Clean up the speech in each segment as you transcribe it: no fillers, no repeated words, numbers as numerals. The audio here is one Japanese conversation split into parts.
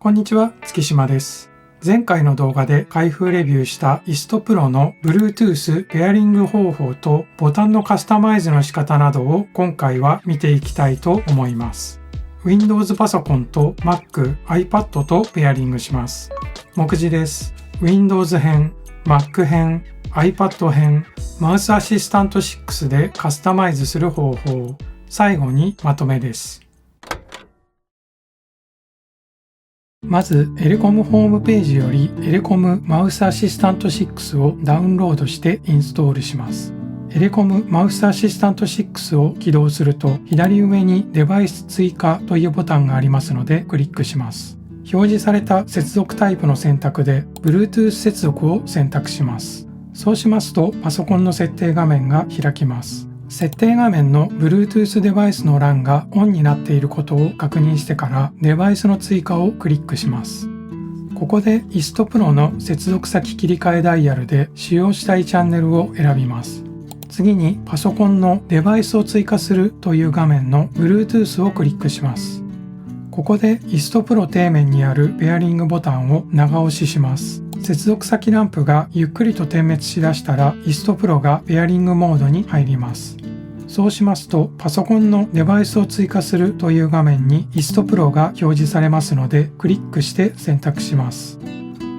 こんにちは、月島です。前回の動画で開封レビューしたイストプロの Bluetooth ペアリング方法とボタンのカスタマイズの仕方などを今回は見ていきたいと思います。Windows パソコンと Mac、iPad とペアリングします。目次です。Windows 編、Mac 編、iPad 編、マウスアシスタント6でカスタマイズする方法、最後にまとめです。まず、エレコムホームページよりエレコムマウスアシスタント6をダウンロードしてインストールします。エレコムマウスアシスタント6を起動すると、左上にデバイス追加というボタンがありますのでクリックします。表示された接続タイプの選択で Bluetooth 接続を選択します。そうしますと、パソコンの設定画面が開きます。設定画面の Bluetooth デバイスの欄がオンになっていることを確認してからデバイスの追加をクリックします。ここでイストプロの接続先切り替えダイヤルで使用したいチャンネルを選びます。次にパソコンのデバイスを追加するという画面の Bluetooth をクリックします。ここでイストプロ底面にあるペアリングボタンを長押しします。接続先ランプがゆっくりと点滅しだしたらイストプロがペアリングモードに入ります。そうしますとパソコンのデバイスを追加するという画面にイストプロが表示されますのでクリックして選択します。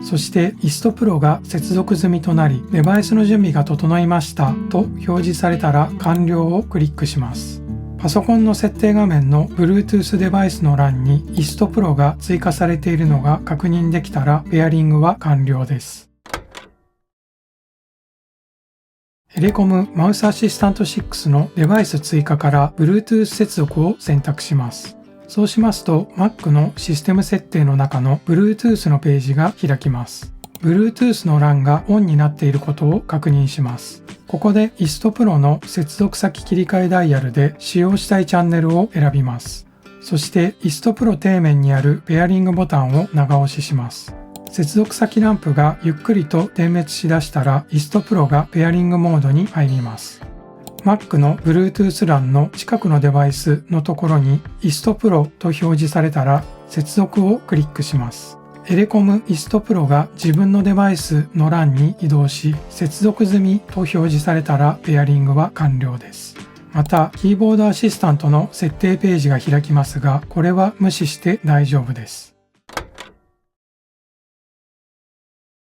そしてイストプロが接続済みとなりデバイスの準備が整いましたと表示されたら完了をクリックします。パソコンの設定画面の Bluetooth デバイスの欄にイストプロが追加されているのが確認できたらペアリングは完了です。エレコムマウスアシスタント6のデバイス追加から Bluetooth 接続を選択します。そうしますと Mac のシステム設定の中の Bluetooth のページが開きます。Bluetooth の欄がオンになっていることを確認します。ここでイストプロの接続先切り替えダイヤルで使用したいチャンネルを選びます。そしてイストプロ底面にあるペアリングボタンを長押しします。接続先ランプがゆっくりと点滅しだしたらイストプロがペアリングモードに入ります。Mac の Bluetooth 欄の近くのデバイスのところにイストプロと表示されたら接続をクリックします。エレコムイストプロが自分のデバイスの欄に移動し接続済みと表示されたらペアリングは完了です。またキーボードアシスタントの設定ページが開きますがこれは無視して大丈夫です。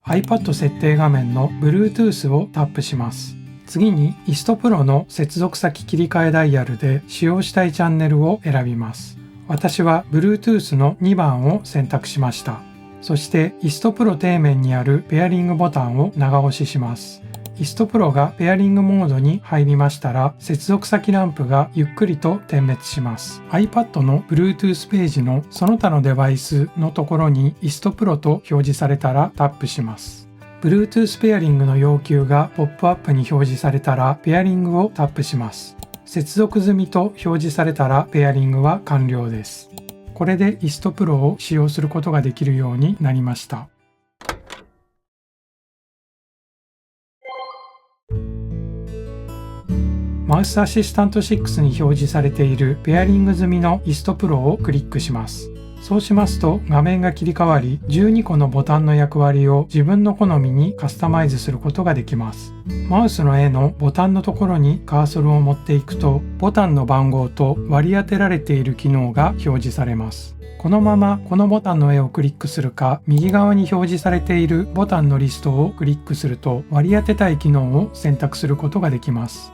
iPad 設定画面の Bluetooth をタップします。次にイストプロの接続先切り替えダイヤルで使用したいチャンネルを選びます。私は Bluetooth の2番を選択しました。そしてイストプロ底面にあるペアリングボタンを長押しします。イストプロがペアリングモードに入りましたら接続先ランプがゆっくりと点滅します。iPad の Bluetooth ページのその他のデバイスのところにイストプロと表示されたらタップします。Bluetooth ペアリングの要求がポップアップに表示されたらペアリングをタップします。接続済みと表示されたらペアリングは完了です。これでイストプロを使用することができるようになりました。マウスアシスタント6に表示されているペアリング済みのイストプロをクリックします。そうしますと画面が切り替わり12個のボタンの役割を自分の好みにカスタマイズすることができます。マウスの絵のボタンのところにカーソルを持っていくとボタンの番号と割り当てられている機能が表示されます。このままこのボタンの絵をクリックするか右側に表示されているボタンのリストをクリックすると割り当てたい機能を選択することができます。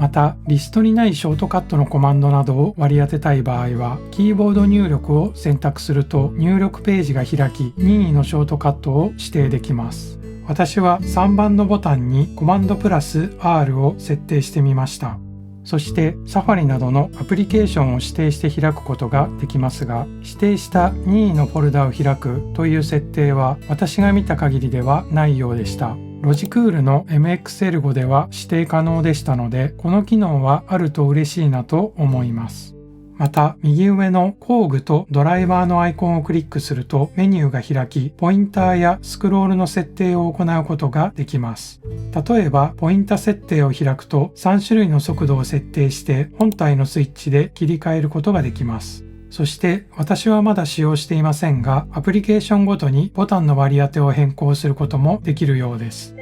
また、リストにないショートカットのコマンドなどを割り当てたい場合は、キーボード入力を選択すると入力ページが開き、任意のショートカットを指定できます。私は3番のボタンにコマンドプラス R を設定してみました。そしてサファリなどのアプリケーションを指定して開くことができますが、指定した任意のフォルダを開くという設定は私が見た限りではないようでした。ロジクールの MXL5 では指定可能でしたので、この機能はあると嬉しいなと思います。また、右上の工具とドライバーのアイコンをクリックするとメニューが開き、ポインターやスクロールの設定を行うことができます。例えば、ポインタ設定を開くと3種類の速度を設定して本体のスイッチで切り替えることができます。そして私はまだ使用していませんが、アプリケーションごとにボタンの割り当てを変更することもできるようです。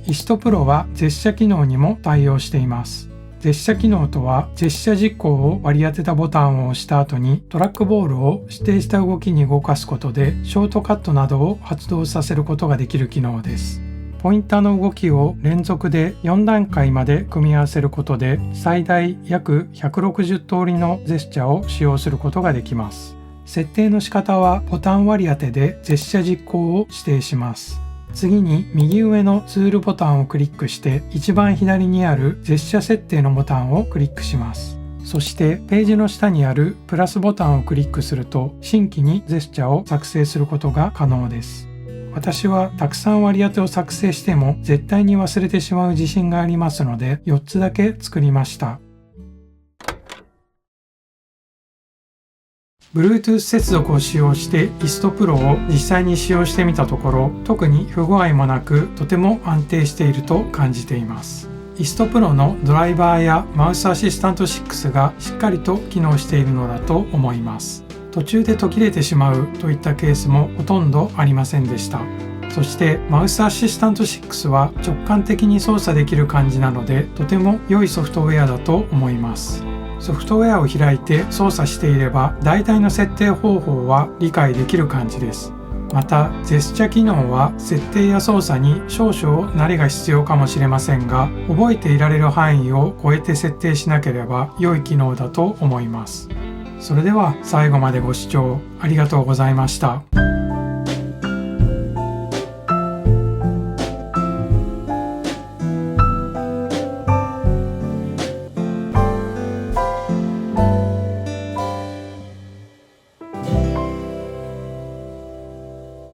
イストプロはジェスチャ機能にも対応しています。ジェスチャ機能とは、ジェスチャ実行を割り当てたボタンを押した後にトラックボールを指定した動きに動かすことでショートカットなどを発動させることができる機能です。ポインターの動きを連続で4段階まで組み合わせることで最大約160通りのジェスチャを使用することができます。設定の仕方はボタン割り当てでジェスチャ実行を指定します。次に右上のツールボタンをクリックして一番左にあるジェスチャ設定のボタンをクリックします。そしてページの下にあるプラスボタンをクリックすると新規にジェスチャを作成することが可能です。私はたくさん割り当てを作成しても絶対に忘れてしまう自信がありますので4つだけ作りました。Bluetooth 接続を使用してイストプロを実際に使用してみたところ、特に不具合もなくとても安定していると感じています。イストプロのドライバーやマウスアシスタント6がしっかりと機能しているのだと思います。途中で途切れてしまうといったケースもほとんどありませんでした。そしてマウスアシスタント6は直感的に操作できる感じなのでとても良いソフトウェアだと思います。ソフトウェアを開いて操作していれば大体の設定方法は理解できる感じです。またジェスチャ機能は設定や操作に少々慣れが必要かもしれませんが、覚えていられる範囲を超えて設定しなければ良い機能だと思います。それでは最後までご視聴ありがとうございました。